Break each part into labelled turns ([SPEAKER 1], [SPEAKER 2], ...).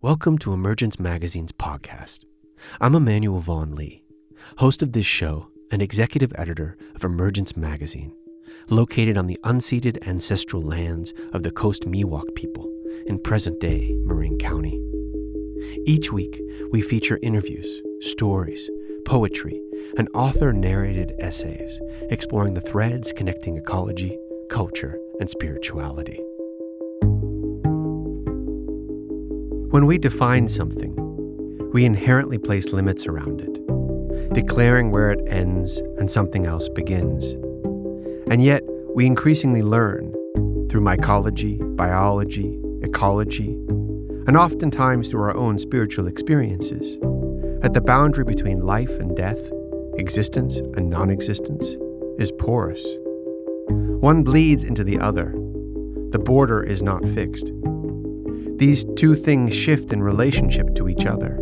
[SPEAKER 1] Welcome to Emergence Magazine's podcast. I'm Emmanuel Vaughn Lee, host of this show and executive editor of Emergence Magazine, located on the unceded ancestral lands of the Coast Miwok people in present-day Marin County. Each week, we feature interviews, stories, poetry, and author-narrated essays exploring the threads connecting ecology, culture, and spirituality. When we define something, we inherently place limits around it, declaring where it ends and something else begins. And yet, we increasingly learn, through mycology, biology, ecology, and oftentimes through our own spiritual experiences, that the boundary between life and death, existence and non-existence, is porous. One bleeds into the other. The border is not fixed. These two things shift in relationship to each other.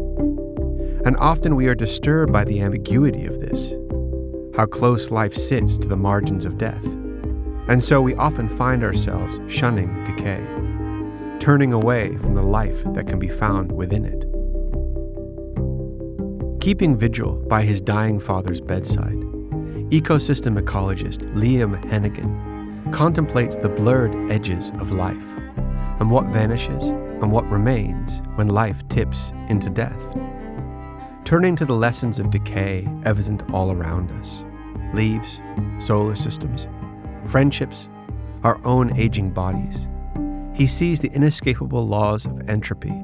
[SPEAKER 1] And often we are disturbed by the ambiguity of this, how close life sits to the margins of death. And so we often find ourselves shunning decay, turning away from the life that can be found within it. Keeping vigil by his dying father's bedside, ecosystem ecologist Liam Heneghan contemplates the blurred edges of life and what vanishes and what remains when life tips into death. Turning to the lessons of decay evident all around us, leaves, solar systems, friendships, our own aging bodies, he sees the inescapable laws of entropy,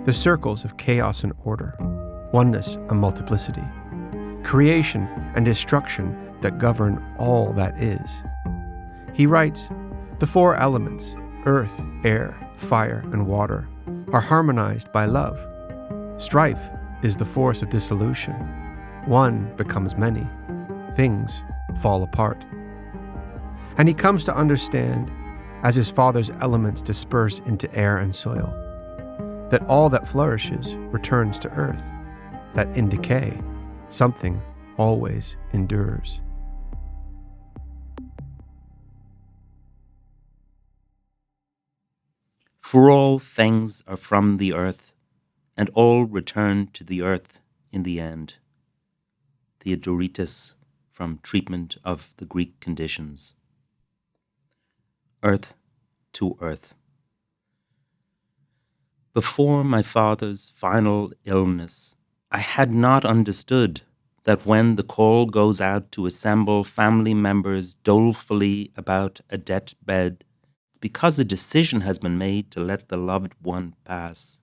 [SPEAKER 1] the circles of chaos and order, oneness and multiplicity, creation and destruction that govern all that is. He writes, "The four elements, earth, air, fire, and water, are harmonized by love. Strife is the force of dissolution. One becomes many. Things fall apart." And he comes to understand, as his father's elements disperse into air and soil, that all that flourishes returns to earth, that in decay, something always endures.
[SPEAKER 2] For all things are from the earth, and all return to the earth in the end. Theodoritus, from Treatment of the Greek Conditions. Earth to earth. Before my father's final illness, I had not understood that when the call goes out to assemble family members dolefully about a deathbed, because a decision has been made to let the loved one pass.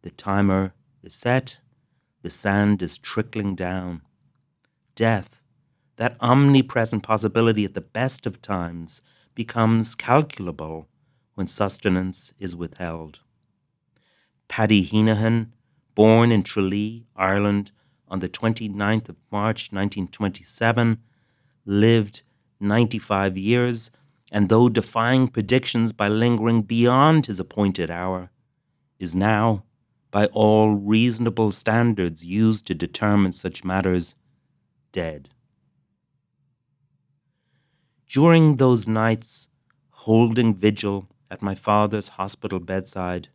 [SPEAKER 2] The timer is set, the sand is trickling down. Death, that omnipresent possibility at the best of times, becomes calculable when sustenance is withheld. Paddy Heneghan, born in Tralee, Ireland, on the 29th of March 1927, lived 95 years, and though defying predictions by lingering beyond his appointed hour, is now, by all reasonable standards used to determine such matters, dead. During those nights, holding vigil at my father's hospital bedside,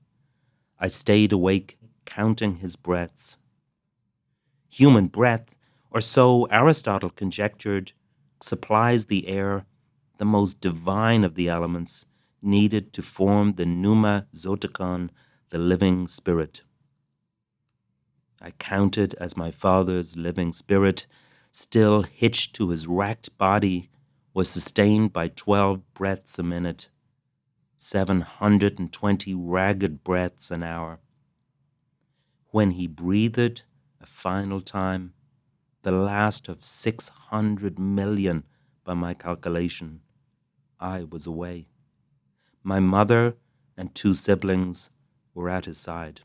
[SPEAKER 2] I stayed awake, counting his breaths. Human breath, or so Aristotle conjectured, supplies the air, the most divine of the elements, needed to form the pneuma zotikon, the living spirit. I counted as my father's living spirit, still hitched to his racked body, was sustained by 12 breaths a minute, 720 ragged breaths an hour. When he breathed a final time, the last of 600 million by my calculation, I was away. My mother and 2 siblings were at his side.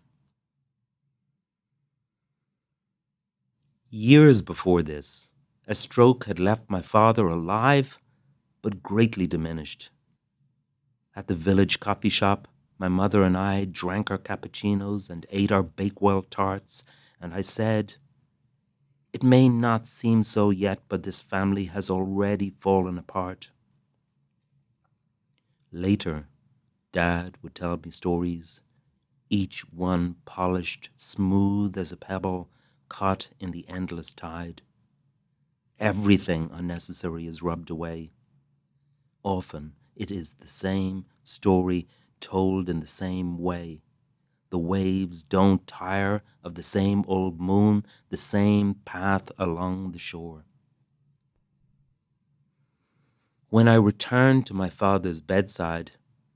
[SPEAKER 2] Years before this, a stroke had left my father alive, but greatly diminished. At the village coffee shop, my mother and I drank our cappuccinos and ate our Bakewell tarts, and I said, "It may not seem so yet, but this family has already fallen apart." Later, Dad would tell me stories each one polished, smooth as a pebble caught in the endless tide. Everything unnecessary is rubbed away. Often it is the same story told in the same way. The waves don't tire of the same old moon, the same path along the shore. When I returned to my father's bedside,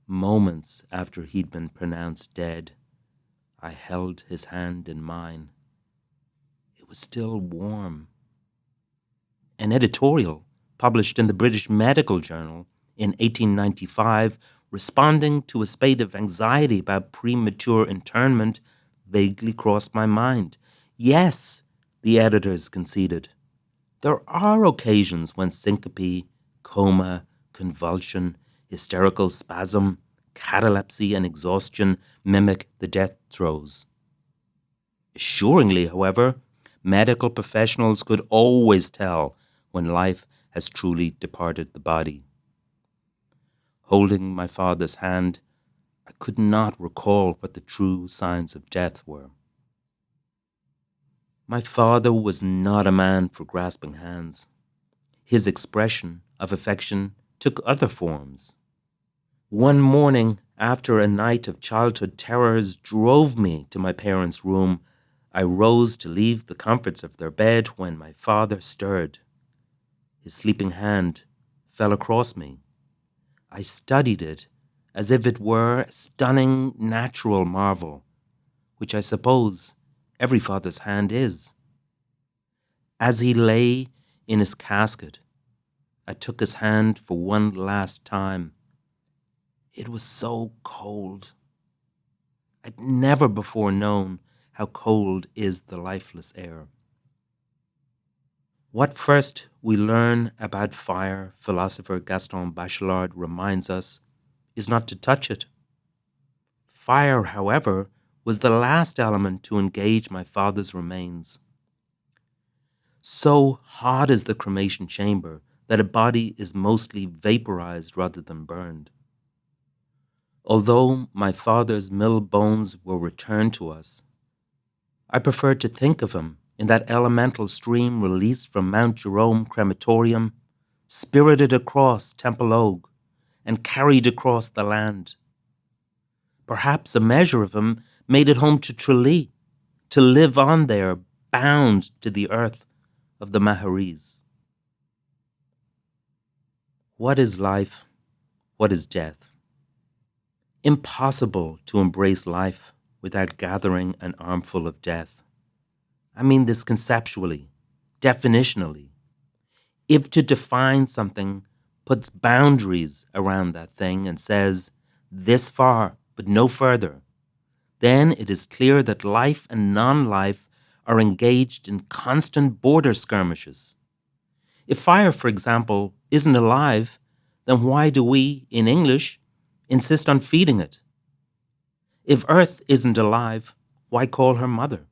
[SPEAKER 2] moments after he'd been pronounced dead, I held his hand in mine. It was still warm. An editorial published in the British Medical Journal in 1895, responding to a spate of anxiety about premature internment, vaguely crossed my mind. Yes, the editors conceded, there are occasions when syncope, coma, convulsion, hysterical spasm, catalepsy, and exhaustion mimic the death throes. Assuringly, however, medical professionals could always tell when life has truly departed the body. Holding my father's hand, I could not recall what the true signs of death were. My father was not a man for grasping hands. His expression of affection took other forms. One morning, after a night of childhood terrors drove me to my parents' room, I rose to leave the comforts of their bed when my father stirred. His sleeping hand fell across me. I studied it as if it were a stunning natural marvel, which I suppose every father's hand is. As he lay in his casket, I took his hand for one last time. It was so cold. I'd never before known how cold is the lifeless air. What first we learn about fire, philosopher Gaston Bachelard reminds us, is not to touch it. Fire, however, was the last element to engage my father's remains. So hot is the cremation chamber that a body is mostly vaporized rather than burned. Although my father's mill bones were returned to us, I preferred to think of him in that elemental stream released from Mount Jerome crematorium, spirited across Temple Ogue, and carried across the land. Perhaps a measure of him made it home to Tralee, to live on there, bound to the earth of the Maharis. What is life? What is death? Impossible to embrace life without gathering an armful of death. I mean this conceptually, definitionally. If to define something puts boundaries around that thing and says, this far, but no further, then it is clear that life and non-life are engaged in constant border skirmishes. If fire, for example, isn't alive, then why do we, in English, insist on feeding it? If earth isn't alive, why call her mother?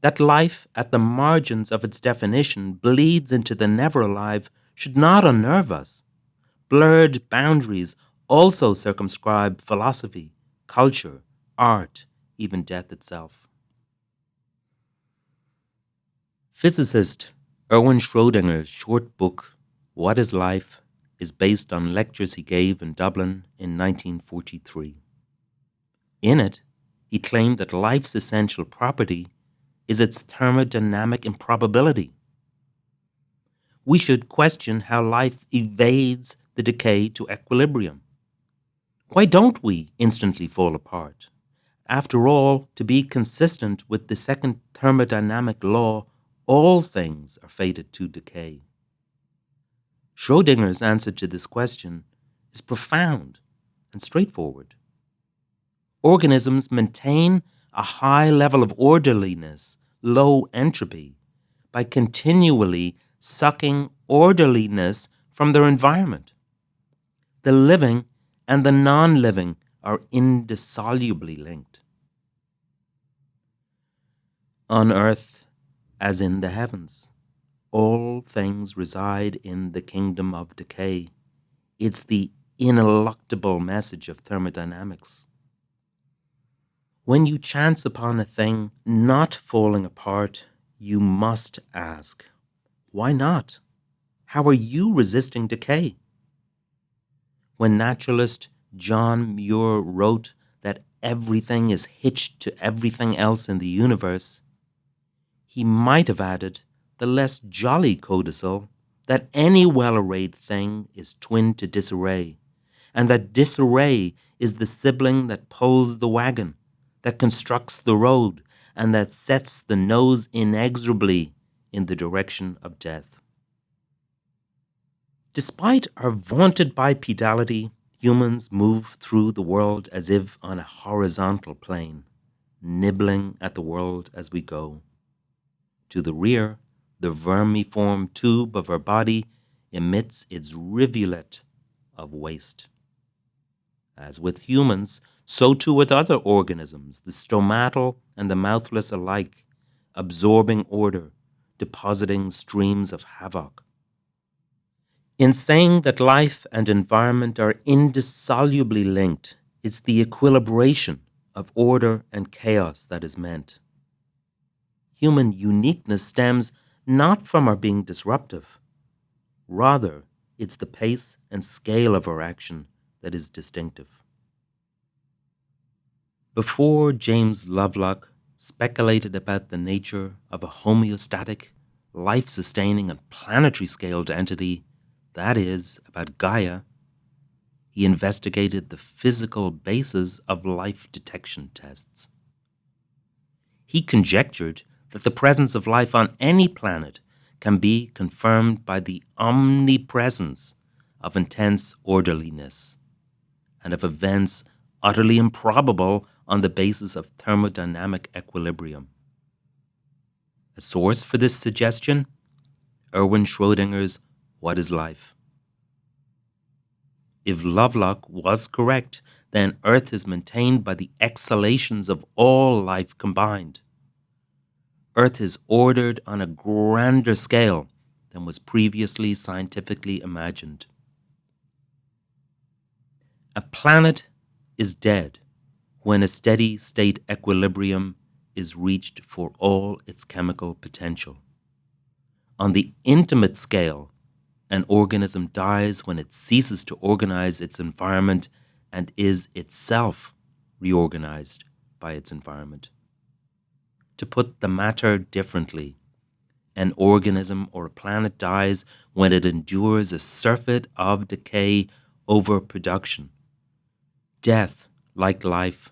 [SPEAKER 2] That life at the margins of its definition bleeds into the never alive should not unnerve us. Blurred boundaries also circumscribe philosophy, culture, art, even death itself. Physicist Erwin Schrödinger's short book, What is Life?, is based on lectures he gave in Dublin in 1943. In it, he claimed that life's essential property is its thermodynamic improbability. We should question how life evades the decay to equilibrium. Why don't we instantly fall apart? After all, to be consistent with the second thermodynamic law, all things are fated to decay. Schrödinger's answer to this question is profound and straightforward. Organisms maintain a high level of orderliness, low entropy, by continually sucking orderliness from their environment. The living and the non-living are indissolubly linked. On earth, as in the heavens, all things reside in the kingdom of decay. It's the ineluctable message of thermodynamics. When you chance upon a thing not falling apart, you must ask, why not? How are you resisting decay? When naturalist John Muir wrote that everything is hitched to everything else in the universe, he might have added the less jolly codicil that any well-arrayed thing is twin to disarray, and that disarray is the sibling that pulls the wagon, that constructs the road, and that sets the nose inexorably in the direction of death. Despite our vaunted bipedality, humans move through the world as if on a horizontal plane, nibbling at the world as we go. To the rear, the vermiform tube of our body emits its rivulet of waste. As with humans, so too with other organisms, the stomatal and the mouthless alike, absorbing order, depositing streams of havoc. In saying that life and environment are indissolubly linked, it's the equilibration of order and chaos that is meant. Human uniqueness stems not from our being disruptive. Rather, it's the pace and scale of our action that is distinctive. Before James Lovelock speculated about the nature of a homeostatic, life-sustaining and planetary-scaled entity, that is, about Gaia, he investigated the physical basis of life detection tests. He conjectured that the presence of life on any planet can be confirmed by the omnipresence of intense orderliness and of events utterly improbable on the basis of thermodynamic equilibrium. A source for this suggestion? Erwin Schrödinger's What is Life? If Lovelock was correct, then Earth is maintained by the exhalations of all life combined. Earth is ordered on a grander scale than was previously scientifically imagined. A planet is dead when a steady state equilibrium is reached for all its chemical potential. On the intimate scale, an organism dies when it ceases to organize its environment and is itself reorganized by its environment. To put the matter differently, an organism or a planet dies when it endures a surfeit of decay over production. Death, like life,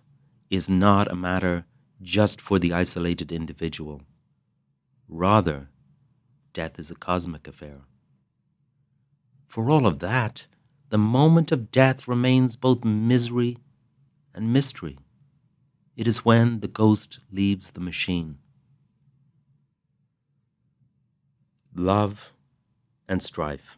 [SPEAKER 2] is not a matter just for the isolated individual. Rather, death is a cosmic affair. For all of that, the moment of death remains both misery and mystery. It is when the ghost leaves the machine. Love and strife.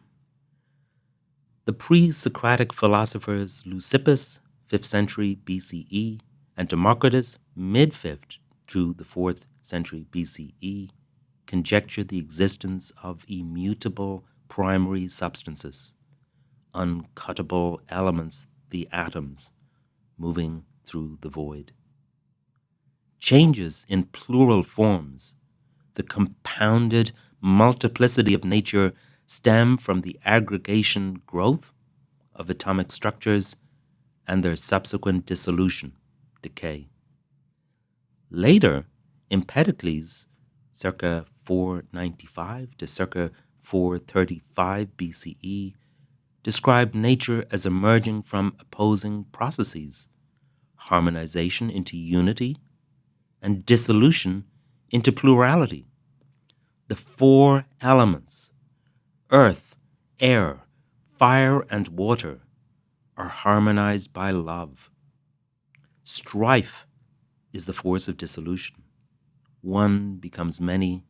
[SPEAKER 2] The pre-Socratic philosophers Leucippus, 5th century BCE, and Democritus, mid-5th to the 4th century BCE, conjectured the existence of immutable primary substances, uncuttable elements, the atoms, moving through the void. Changes in plural forms, the compounded multiplicity of nature, stem from the aggregation growth of atomic structures and their subsequent dissolution, decay. Later, Empedocles, circa 495 to circa 435 BCE, described nature as emerging from opposing processes, harmonization into unity, and dissolution into plurality. The four elements, earth, air, fire, and water, are harmonized by love. Strife is the force of dissolution. One becomes many,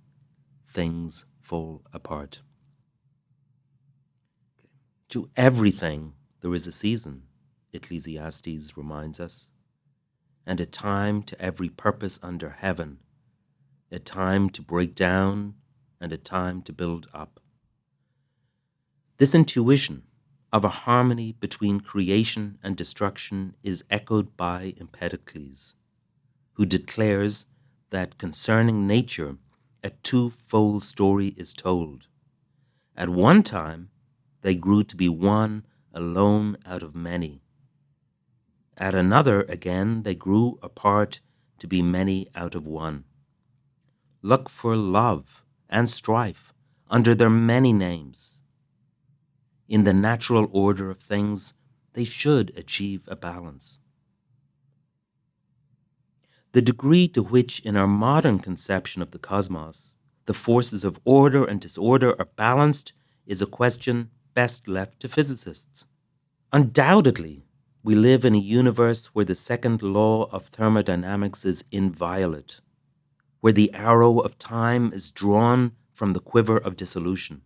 [SPEAKER 2] things fall apart. To everything there is a season, Ecclesiastes reminds us, and a time to every purpose under heaven, a time to break down and a time to build up. This intuition of a harmony between creation and destruction is echoed by Empedocles. who declares that concerning nature, a twofold story is told. At one time, they grew to be one alone out of many. At another, again, they grew apart to be many out of one. Look for love and strife under their many names. In the natural order of things, they should achieve a balance. The degree to which, in our modern conception of the cosmos, the forces of order and disorder are balanced is a question best left to physicists. Undoubtedly, we live in a universe where the second law of thermodynamics is inviolate, where the arrow of time is drawn from the quiver of dissolution.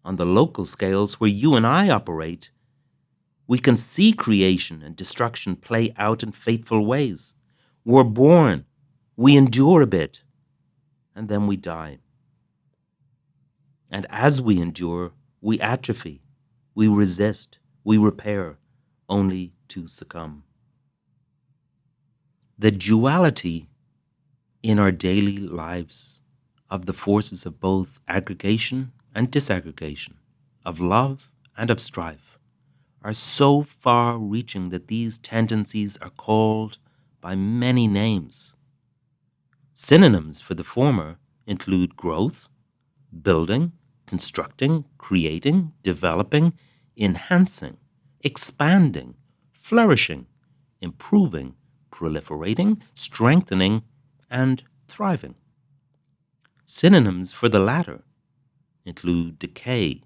[SPEAKER 2] On the local scales where you and I operate, we can see creation and destruction play out in fateful ways. We're born, we endure a bit, and then we die. And as we endure, we atrophy, we resist, we repair, only to succumb. The duality in our daily lives of the forces of both aggregation and disaggregation, of love and of strife, are so far-reaching that these tendencies are called by many names. Synonyms for the former include growth, building, constructing, creating, developing, enhancing, expanding, flourishing, improving, proliferating, strengthening, and thriving. Synonyms for the latter include decay,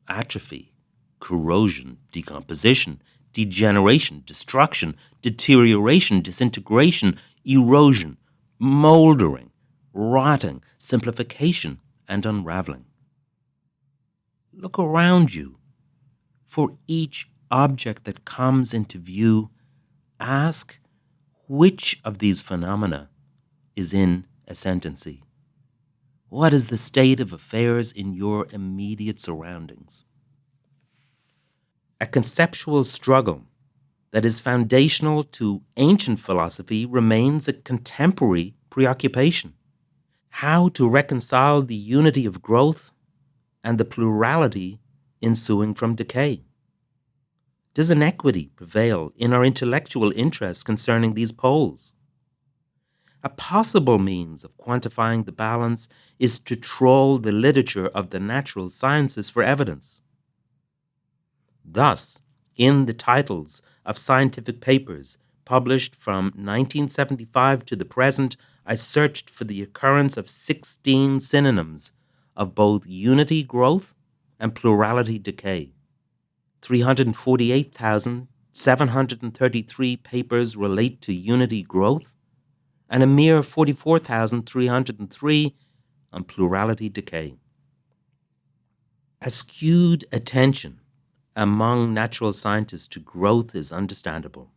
[SPEAKER 2] atrophy, corrosion, decomposition, degeneration, destruction, deterioration, disintegration, erosion, moldering, rotting, simplification, and unraveling. Look around you. For each object that comes into view, ask which of these phenomena is in ascendancy. What is the state of affairs in your immediate surroundings? A conceptual struggle that is foundational to ancient philosophy remains a contemporary preoccupation. How to reconcile the unity of growth and the plurality ensuing from decay? Does inequity prevail in our intellectual interests concerning these poles? A possible means of quantifying the balance is to trawl the literature of the natural sciences for evidence. Thus, in the titles of scientific papers published from 1975 to the present, I searched for the occurrence of 16 synonyms of both unity growth and plurality decay. 348,733 papers relate to unity growth, and a mere 44,303 on plurality decay. A skewed attention among natural scientists to growth is understandable.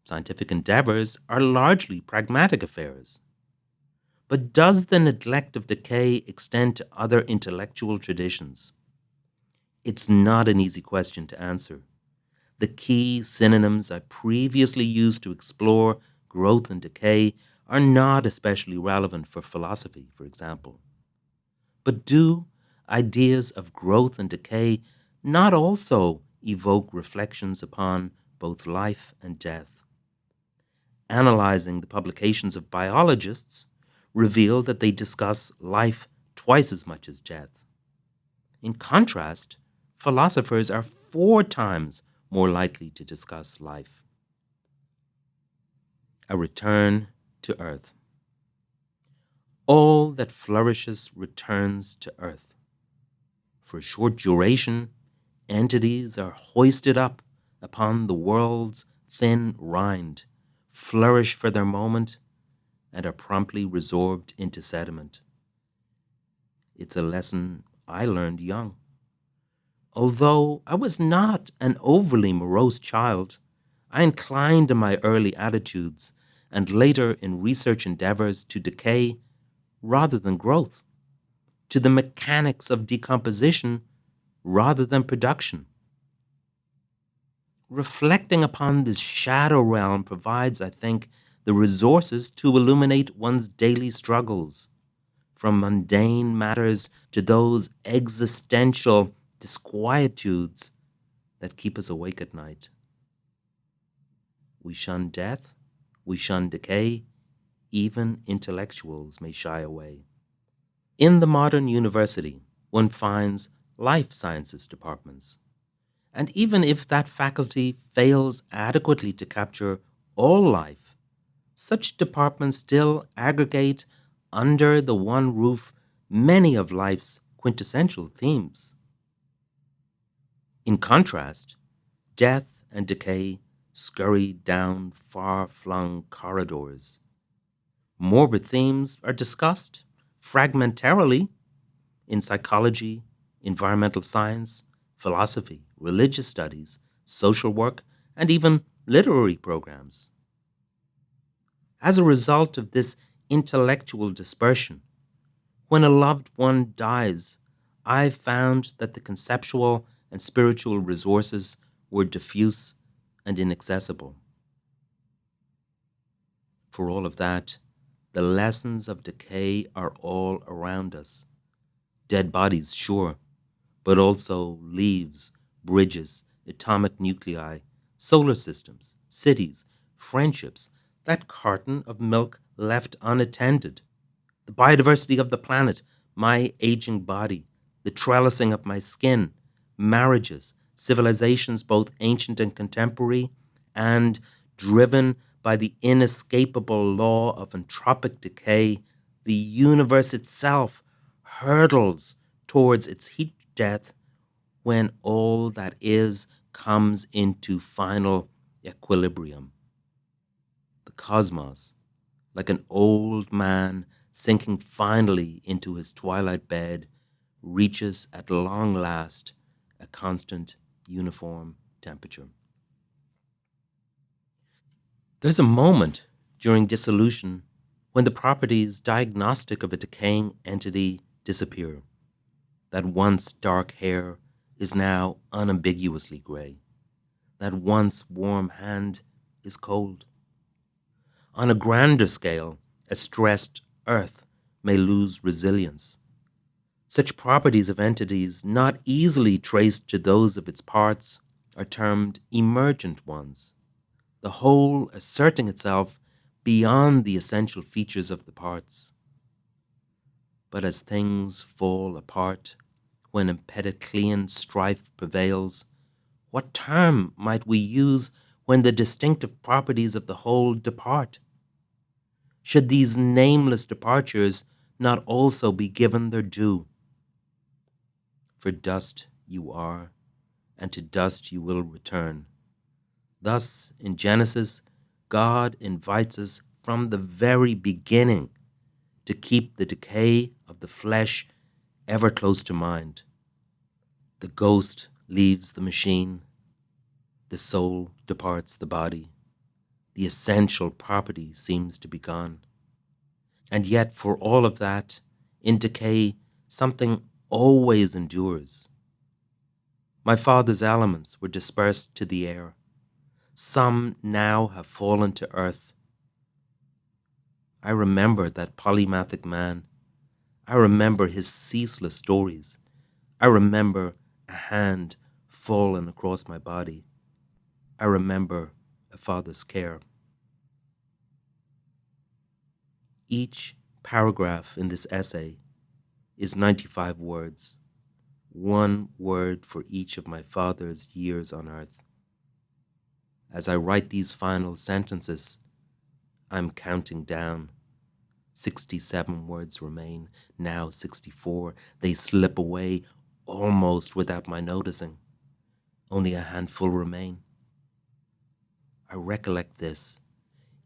[SPEAKER 2] Scientific endeavors are largely pragmatic affairs. But does the neglect of decay extend to other intellectual traditions? It's not an easy question to answer. The key synonyms I previously used to explore growth and decay are not especially relevant for philosophy, for example. But do ideas of growth and decay not also evoke reflections upon both life and death? Analyzing the publications of biologists reveal that they discuss life twice as much as death. In contrast, philosophers are 4 times more likely to discuss life. A return to earth. All that flourishes returns to earth. For a short duration, entities are hoisted up upon the world's thin rind, flourish for their moment, and are promptly resorbed into sediment. It's a lesson I learned young. Although I was not an overly morose child, I inclined in my early attitudes and later in research endeavors to decay rather than growth, to the mechanics of decomposition rather than production. Reflecting upon this shadow realm provides, I think, the resources to illuminate one's daily struggles, from mundane matters to those existential disquietudes that keep us awake at night. We shun death, we shun decay, even intellectuals may shy away. In the modern university, one finds life sciences departments. And even if that faculty fails adequately to capture all life, such departments still aggregate under the one roof many of life's quintessential themes. In contrast, death and decay scurry down far-flung corridors. Morbid themes are discussed fragmentarily in psychology, environmental science, philosophy, religious studies, social work, and even literary programs. As a result of this intellectual dispersion, when a loved one dies, I've found that the conceptual and spiritual resources were diffuse and inaccessible. For all of that, the lessons of decay are all around us. Dead bodies, sure, but also leaves, bridges, atomic nuclei, solar systems, cities, friendships, that carton of milk left unattended, the biodiversity of the planet, my aging body, the trellising of my skin, marriages, civilizations both ancient and contemporary, and driven by the inescapable law of entropic decay, the universe itself hurtles towards its heat death when all that is comes into final equilibrium. The cosmos, like an old man sinking finally into his twilight bed, reaches at long last a constant, uniform temperature. There's a moment during dissolution when the properties diagnostic of a decaying entity disappear. That once dark hair is now unambiguously gray. That once warm hand is cold. On a grander scale, a stressed earth may lose resilience. Such properties of entities not easily traced to those of its parts are termed emergent ones, the whole asserting itself beyond the essential features of the parts. But as things fall apart, when empedoclean strife prevails, what term might we use when the distinctive properties of the whole depart? Should these nameless departures not also be given their due? For dust you are, and to dust you will return. Thus, in Genesis, God invites us from the very beginning to keep the decay of the flesh ever close to mind. The ghost leaves the machine, the soul departs the body, the essential property seems to be gone. And yet, for all of that, in decay, something always endures. My father's elements were dispersed to the air. Some now have fallen to earth. I remember that polymathic man. I remember his ceaseless stories. I remember a hand fallen across my body. I remember a father's care. Each paragraph in this essay is 95 words, one word for each of my father's years on earth. As I write these final sentences, I'm counting down. 67 words remain, now 64. They slip away almost without my noticing. Only a handful remain. I recollect this.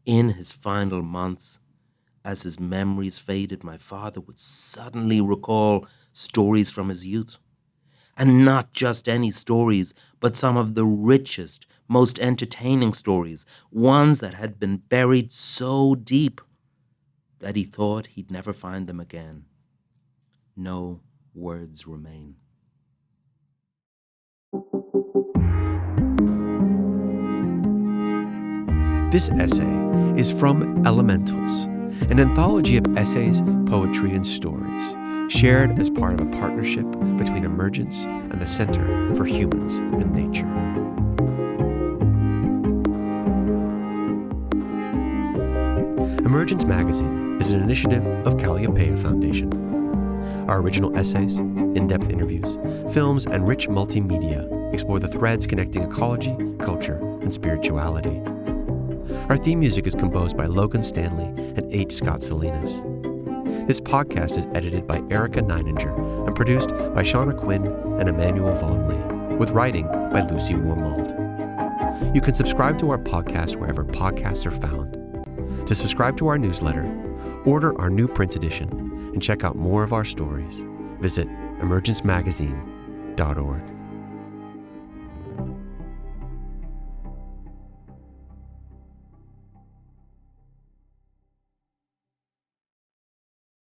[SPEAKER 2] In his final months, as his memories faded, my father would suddenly recall stories from his youth. And not just any stories, but some of the richest, most entertaining stories, ones that had been buried so deep that he thought he'd never find them again. No words remain.
[SPEAKER 1] This essay is from Elementals, an anthology of essays, poetry, and stories, shared as part of a partnership between Emergence and the Center for Humans and Nature. Emergence Magazine is an initiative of Calliopeia Foundation. Our original essays, in-depth interviews, films, and rich multimedia explore the threads connecting ecology, culture, and spirituality. Our theme music is composed by Logan Stanley and H. Scott Salinas. This podcast is edited by Erica Neininger and produced by Shauna Quinn and Emmanuel Vonley, with writing by Lucy Wormald. You can subscribe to our podcast wherever podcasts are found. To subscribe to our newsletter, order our new print edition, and check out more of our stories, visit emergencemagazine.org.